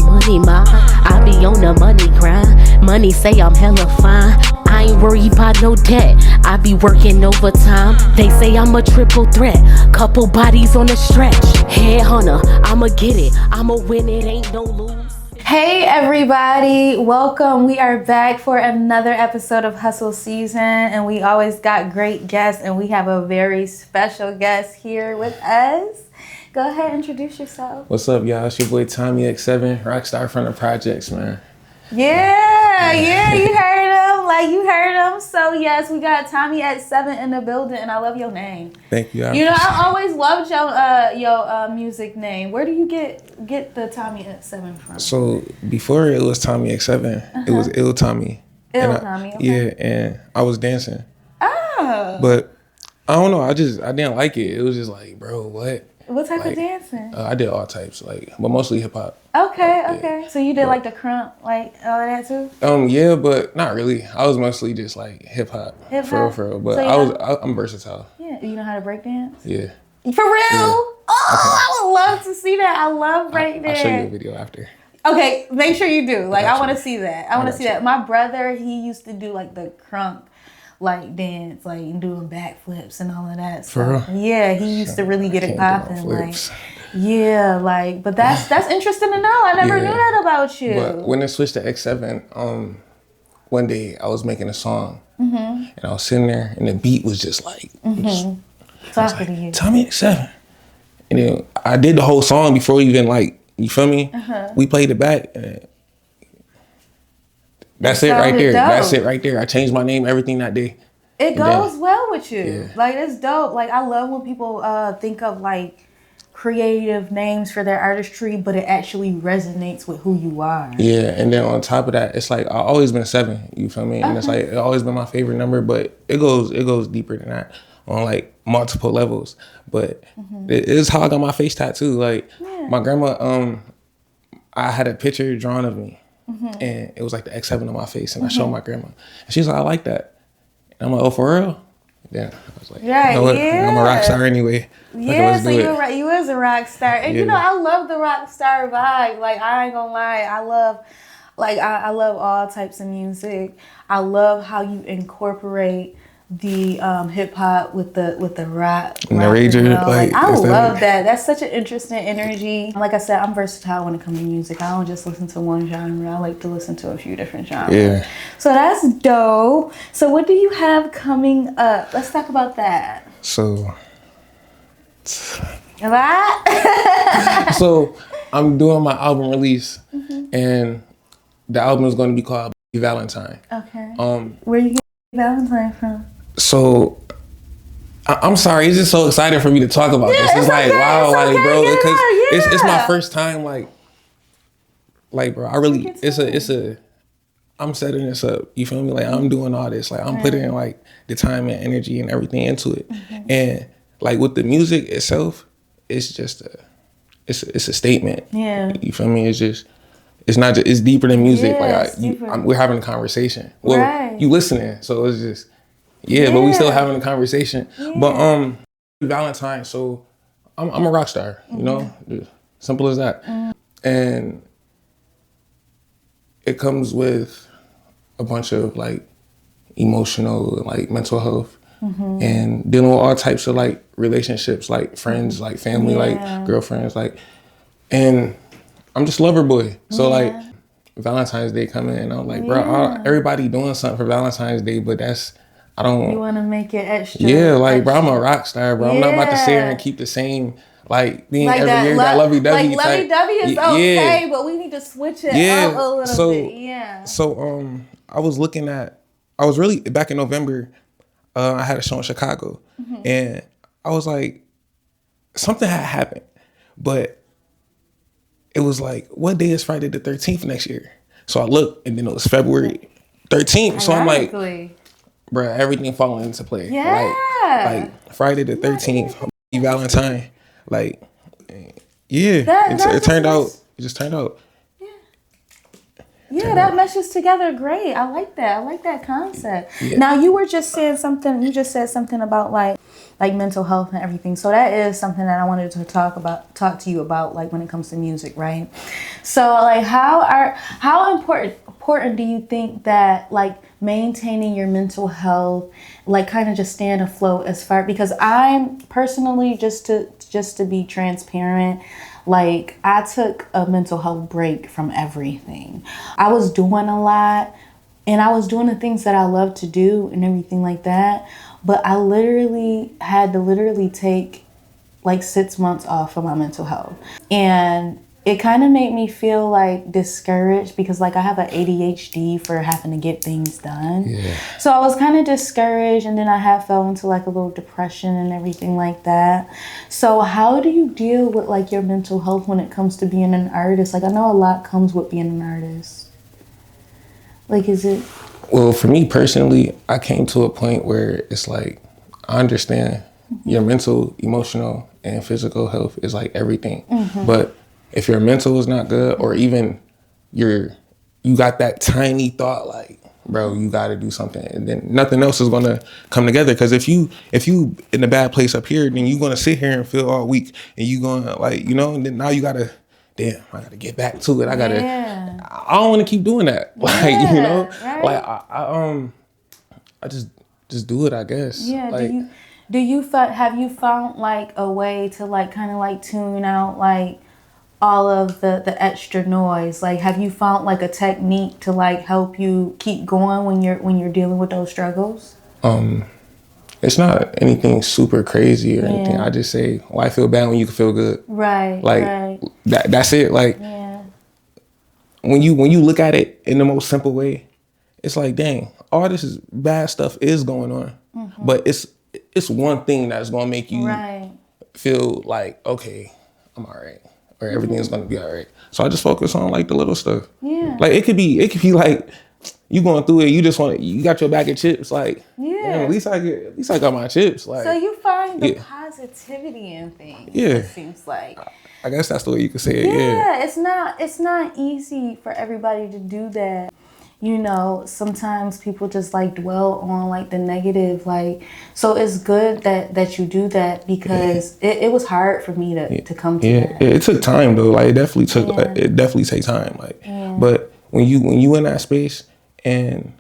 money, ma. I be on the money grind. Money say I'm hella fine. I ain't worried about no debt. I be working overtime. They say I'm a triple threat. Couple bodies on the stretch. Headhunter, I'ma get it. I'ma win it, ain't no lose. Hey everybody, welcome. We are back for another episode of Hustle Season, and we always got great guests, and we have a very special guest here with us. Go ahead, introduce yourself. What's up, y'all? It's your boy Tommyx7, rockstar from the projects, man. Yeah, you heard him. You heard him. So yes, we got Tommyx7 in the building, and I love your name. Thank you. You know, I always loved your music name. Where do you get the Tommyx7 from? So before it was Tommyx7, it was Ill Tommy. Tommy. Okay. Yeah, and I was dancing. Oh. But I don't know. I didn't like it. It was just like, bro, what? What type of dancing? I did all types, but mostly hip hop. Okay. Yeah. So you did like the crump, like all of that too? Yeah, but not really. I was mostly just like hip hop. For real. But so I'm versatile. Yeah. You know how to break dance? Yeah. For real? Yeah. Oh, Okay. I would love to see that. I love break dance. I'll show you a video after. Okay, make sure you do. I want to see that. I want to see that. you. My brother, he used to do like the crump dance, doing backflips and all of that stuff. For real? Yeah, he used to really get it popping. But that's interesting to know. I never knew that about you. But when it switched to X7, one day I was making a song, and I was sitting there, and the beat was just like, Talking to you. Tommyx7, and then I did the whole song before even you feel me? We played it back, and that's it right there. Dope. That's it right there. I changed my name, everything that day. It goes well with you. Yeah. It's dope. I love when people think of creative names for their artistry, but it actually resonates with who you are. Yeah, and then on top of that, it's I've always been 7. You feel me? And it's it's always been my favorite number, but it goes deeper than that on multiple levels. But it's how I got my face tattooed. My grandma, I had a picture drawn of me, and it was the X7 on my face, and I showed my grandma, and she's like, I like that. And I'm like, oh, for real? Yeah, I was like, you know what? I'm a rock star anyway. Yeah, so you is a rock star. And you know, I love the rock star vibe. I ain't gonna lie, I love I love all types of music. I love how you incorporate the hip hop with the rock. And the rager, I love that. That's such an interesting energy. Like I said, I'm versatile when it comes to music. I don't just listen to one genre. I like to listen to a few different genres. Yeah. So that's dope. So what do you have coming up? Let's talk about that. So I'm doing my album release, and the album is going to be called Valentine. Okay. Where you get Valentine from? So I'm sorry, it's just so exciting for me to talk about this. It's wow, bro, because it's my first time, bro. I really, I'm setting this up. You feel me? I'm doing all this. I'm putting in the time and energy and everything into it. And with the music itself, it's just it's a statement. Yeah. You feel me? It's not just, it's deeper than music. We're having a conversation. Well, you listening, so it's just. But we still having a conversation. Yeah. But Valentine, so I'm a rock star, you know? Simple as that. And it comes with a bunch of emotional, mental health, and dealing with all types of relationships, friends, family, girlfriends, and I'm just lover boy. So Valentine's Day coming, and I'm bro, everybody doing something for Valentine's Day, but I don't. You want to make it extra. Yeah, bro, I'm a rock star, bro. I'm not about to sit here and keep the same, being every year that lovey-dovey type. Lovey-dovey is okay, but we need to switch it up a little bit. Yeah. So, I was really, back in November, I had a show in Chicago, and I was something had happened, but it was what day is Friday the 13th next year? So I looked, and then it was February 13th. So I'm bro, everything falling into play. Yeah. Friday the 13th, Valentine. It turned out. It just turned out. Yeah, that meshes together great. I like that. I like that concept. Yeah. Now, you were just saying something. You just said something about like mental health and everything. So that is something that I wanted to talk to you about, like when it comes to music, right? So like how important do you think that like maintaining your mental health, like kind of just staying afloat as far, because I'm personally, just to be transparent, like I took a mental health break from everything. I was doing a lot and I was doing the things that I love to do and everything like that. But I literally had to take like 6 months off of my mental health. And it kind of made me feel like discouraged because like I have an ADHD for having to get things done. Yeah. So I was kind of discouraged, and then I had fell into like a little depression and everything like that. So how do you deal with like your mental health when it comes to being an artist? Like I know a lot comes with being an artist. Like is it... Well, for me personally, I came to a point where it's like, I understand your mental, emotional, and physical health is like everything. But if your mental is not good, or even you got that tiny thought like, bro, you got to do something, and then nothing else is going to come together. Because if you in a bad place up here, then you're going to sit here and feel all weak, and you going to like, you know, and then now you got to, damn, I got to get back to it. I don't want to keep doing that. Like, you know, right? Like I just do it, I guess. Yeah. Like, have you found like a way to like kind of like tune out like all of the extra noise? Like have you found like a technique to like help you keep going when you're dealing with those struggles? It's not anything super crazy or anything. I just say, well, I feel bad when you can feel good. Right. Like right. That's it. Like when you look at it in the most simple way, it's like, dang, all this is bad stuff is going on, but it's one thing that's gonna make you feel like, okay, I'm all right, or everything's gonna be all right. So I just focus on like the little stuff. Yeah. Like it could be like you going through it, you got your bag of chips, like, at least I got my chips. Like, so you find the positivity in things. Yeah. It seems like. I guess that's the way you could say it. Yeah. It's not easy for everybody to do that. You know, sometimes people just like dwell on like the negative, like, so it's good that you do that, because it was hard for me to come to that. It took time though. Like it definitely takes time. Like, but when you in that space, and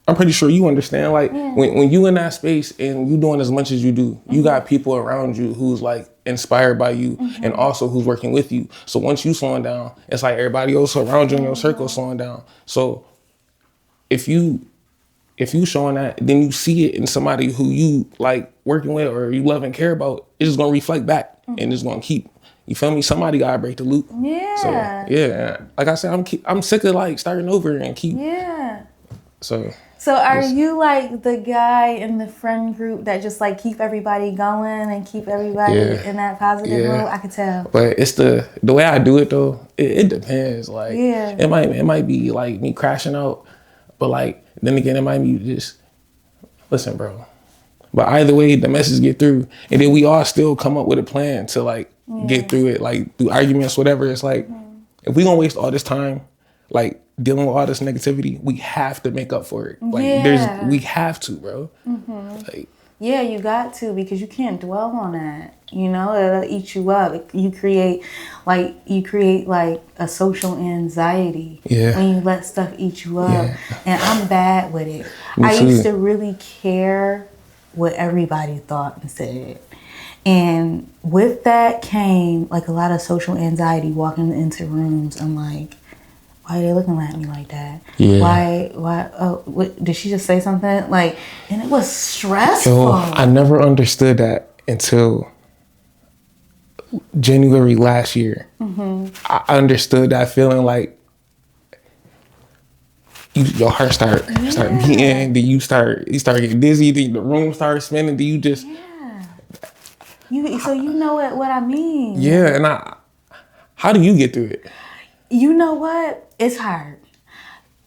I'm pretty sure you understand, like when you in that space and you doing as much as you do, you got people around you who's like inspired by you, and also who's working with you. So once you slowing down, it's like everybody else around you in your circle slowing down. So if you showing that, then you see it in somebody who you like working with or you love and care about, it's just gonna reflect back, and it's gonna keep, you feel me? Somebody gotta break the loop. Yeah. So like I said, I'm sick of like starting over and keep. Yeah. So are you like the guy in the friend group that just like keep everybody going and keep everybody in that positive mode? I could tell. But it's the way I do it though. It depends. Like it might be like me crashing out, but like then again it might be just, listen, bro. But either way, the message get through, and then we all still come up with a plan to like get through it, like through arguments, whatever. It's like if we gonna waste all this time, like dealing with all this negativity, we have to make up for it. Like we have to, bro. Like, yeah, you got to, because you can't dwell on that. You know, it'll eat you up. You create like a social anxiety when you let stuff eat you up. And I'm bad with it. I used to really care what everybody thought and said. And with that came like a lot of social anxiety, walking into rooms. I'm like, why are they looking at me like that? Yeah. Why, what, did she just say something? Like, and it was stressful. Yo, I never understood that until January last year. I understood that feeling, like your heart start beating, then you start getting dizzy, then the room starts spinning, then you just... So you know what I mean. Yeah, and how do you get through it? You know what? It's hard.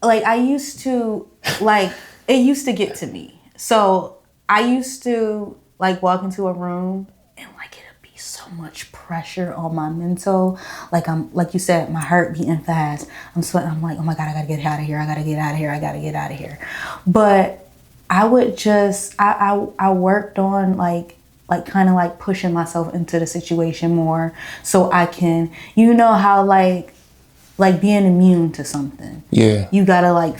Like I used to, like it used to get to me. So I used to like walk into a room and like it'd be so much pressure on my mental. Like I'm, like you said, my heart beating fast. I'm sweating. I'm like, oh my God, I gotta get out of here. I gotta get out of here. I gotta get out of here. But I would just I worked on like kind of like pushing myself into the situation more so I can, you know how like being immune to something. Yeah. You gotta like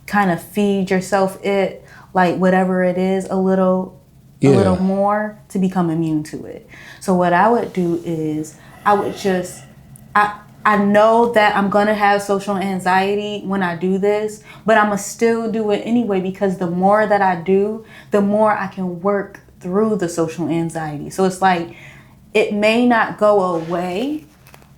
kind of feed yourself it, like whatever it is, a little more to become immune to it. So what I would do is I would just, I know that I'm gonna have social anxiety when I do this, but I'm gonna still do it anyway, because the more that I do, the more I can work through the social anxiety. So it's like, it may not go away,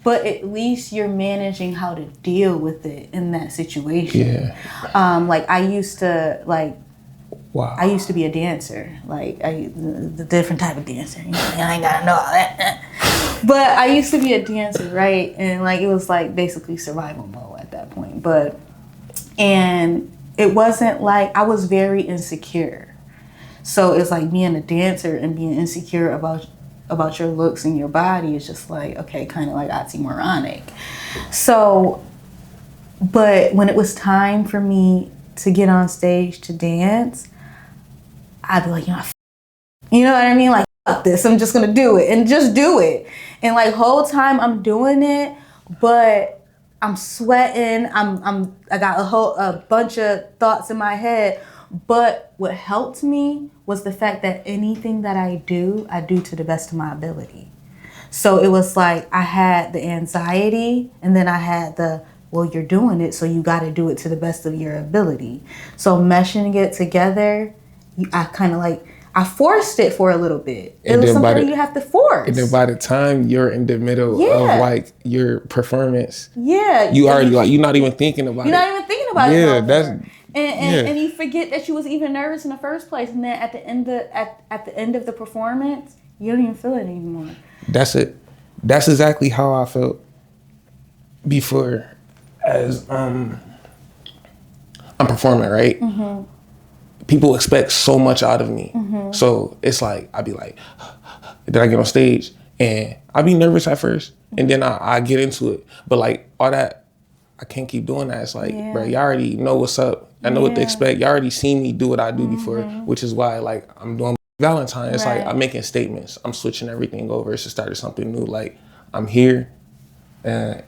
but at least you're managing how to deal with it in that situation. Yeah. Like I used to Wow. I used to be a dancer, like the different type of dancer. You know, I ain't gotta know all that. But I used to be a dancer, right? And like it was like basically survival mode at that point. And it wasn't like, I was very insecure. So it's like being a dancer and being insecure about your looks and your body is just like, okay, kind of like oxymoronic. So, but when it was time for me to get on stage to dance, I'd be like, you know what I mean? Like, fuck this, I'm just gonna do it and just do it. And like whole time I'm doing it, but I'm sweating. I got a bunch of thoughts in my head. But what helped me was the fact that anything that I do to the best of my ability. So it was like I had the anxiety, and then I had well, you're doing it, so you got to do it to the best of your ability. So meshing it together, I forced it for a little bit. It was something you have to force. And then by the time you're in the middle of like your performance, you already like, you're not even thinking about it. You're not even thinking about it. Yeah, that's... And you forget that you was even nervous in the first place, and then at the end of the performance, you don't even feel it anymore. That's it. That's exactly how I felt before, as I'm performing, right? Mm-hmm. People expect so much out of me, so it's like I'd be like, then I get on stage and I'd be nervous at first, and then I get into it, but like all that, I can't keep doing that. It's like, bro, you already know what's up. I know what to expect. You already seen me do what I do before, which is why like I'm doing Valentine. It's like I'm making statements. I'm switching everything over. It's to start something new. Like I'm here, and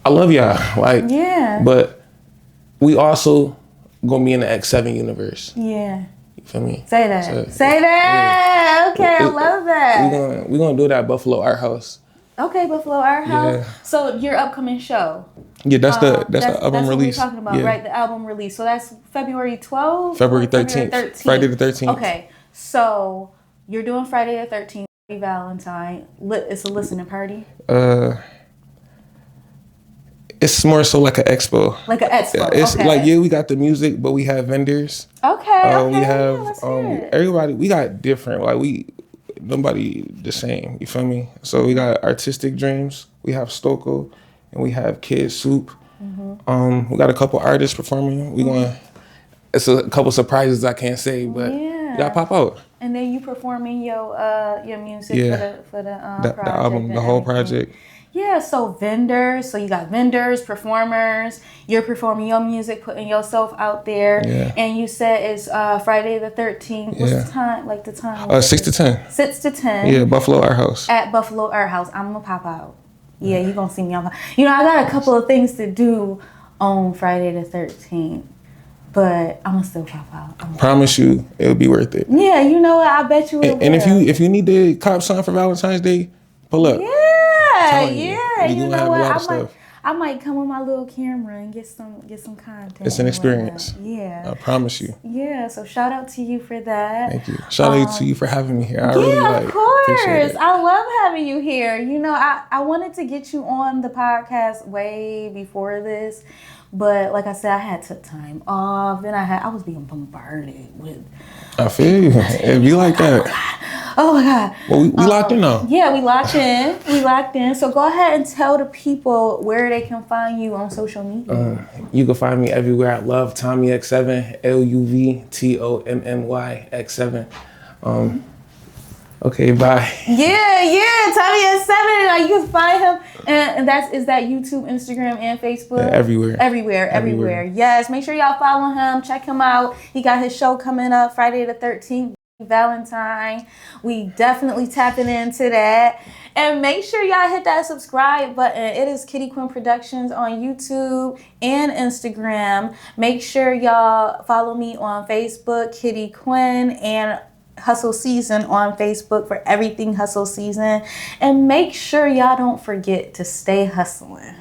I love y'all. Like, but we also gonna be in the X7 universe. Yeah. You feel me? Say that. So, say that. Okay, I love that. We're gonna do that at Buffalo Art House. Okay, Buffalo Art House. Yeah. So your upcoming show. Yeah, that's the album release. That's what we're talking about, right? The album release. So that's February 12th? February 13th. Friday the 13th. Okay. So you're doing Friday the 13th, Valentine. It's a listening party? It's more so like an expo. Like an expo. It's like, we got the music, but we have vendors. Okay. We have everybody. We got different. Like nobody the same. You feel me? So we got Artistic Dreams. We have Stoko, and we have Kid Soup. Mm-hmm. We got a couple artists performing. It's a couple surprises I can't say, but you gotta pop out. And then you performing your music for the project, the album, the whole project. Yeah, so vendors. So you got vendors, performers. You're performing your music, putting yourself out there. Yeah. And you said it's Friday the 13th. What's the time? Like the time? 6 to 10. 6 to 10. Yeah, Buffalo Art House. At Buffalo Art House. I'm going to pop out. Yeah, you're going to see me on. You know, I got a couple of things to do on Friday the 13th. But I'm going to still pop out. Promise you, it'll be worth it. Yeah, you know what? I bet you it will. And if you need the cop sign for Valentine's Day, pull up. Yeah, you know what? I might come with my little camera and get some content. It's an experience. Yeah. I promise you. Yeah, so shout out to you for that. Thank you. Shout out to you for having me here. I really of course. I love having you here. You know, I wanted to get you on the podcast way before this, but like I said, I had took time off. Then I was being bombarded with. I feel you. It'd be like that. Oh my God. Well, we locked in now. Yeah, we locked in. So go ahead and tell the people where they can find you on social media. You can find me everywhere at Love Tommyx7, LUVTOMMY X7. Okay, bye. Yeah, Tommyx7. You can find him, and is that YouTube, Instagram, and Facebook. Yeah, Everywhere. Yes, make sure y'all follow him. Check him out. He got his show coming up Friday the 13th, Valentine. We definitely tapping into that. And make sure y'all hit that subscribe button. It is Kitty Quinn Productions on YouTube and Instagram. Make sure y'all follow me on Facebook, Kitty Quinn, and Hustle Season on Facebook for everything Hustle Season. And make sure y'all don't forget to stay hustling.